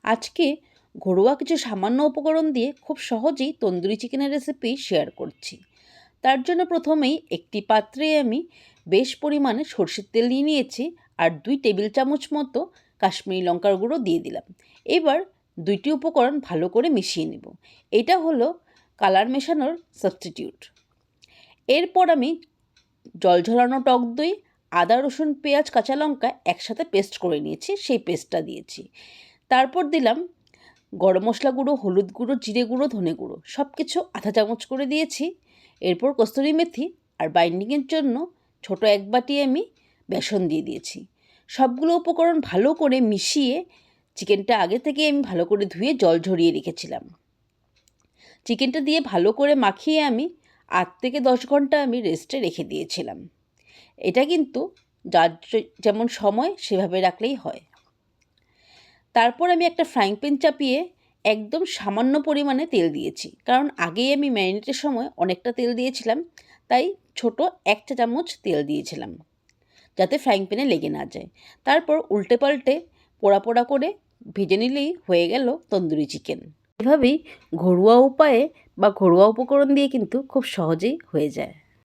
আজকে ঘরোয়া কিছু সামান্য উপকরণ দিয়ে খুব সহজেই তন্দুরি চিকেনের রেসিপি শেয়ার করছি। তার জন্য প্রথমেই একটি পাত্রে আমি বেশ পরিমাণে সরষের তেল নিয়ে নিয়েছি আর 2 টেবিল চামচ মতো কাশ্মীরি লঙ্কার গুঁড়ো দিয়ে দিলাম। এবার দুইটি উপকরণ ভালো করে মিশিয়ে নেব। এটা হলো কালার মেশানোর সাবস্টিটিউট। এরপর আমি জল ঝরানো টক দই, আদা রসুন পেঁয়াজ কাঁচা লঙ্কা একসাথে পেস্ট করে নিয়েছি, সেই পেস্টটা দিয়েছি। তারপর দিলাম গরম মশলা গুঁড়ো, হলুদ গুঁড়ো, জিরে গুঁড়ো, ধনে গুঁড়ো সব কিছু আধা চামচ করে দিয়েছি। এরপর কস্তুরি মেথি আর বাইন্ডিংয়ের জন্য ছোট এক বাটি আমি বেসন দিয়ে দিয়েছি। সবগুলো উপকরণ ভালো করে মিশিয়ে চিকেনটা আগে থেকে আমি ভালো করে ধুয়ে জল ঝরিয়ে রেখেছিলাম। চিকেনটা দিয়ে ভালো করে মাখিয়ে আমি 8 থেকে 10 ঘন্টা আমি রেস্টে রেখে দিয়েছিলাম। এটা কিন্তু যার যেমন সময় সেভাবে রাখলেই হয়। তারপর আমি একটা ফ্রাইং প্যান চাপিয়ে একদম সামান্য পরিমাণে তেল দিয়েছি, কারণ আগেই আমি ম্যারিনেটের সময় অনেকটা তেল দিয়েছিলাম, তাই ছোট 1 চা চামচ তেল দিয়েছিলাম যাতে ফ্রাইং প্যানে লেগে না যায়। তারপর উল্টে পাল্টে পোড়া পোড়া করে ভেজে নিলেই হয়ে গেল তন্দুরি চিকেন। এভাবেই ঘরোয়া উপায়ে বা ঘরোয়া উপকরণ দিয়ে কিন্তু খুব সহজেই হয়ে যায়।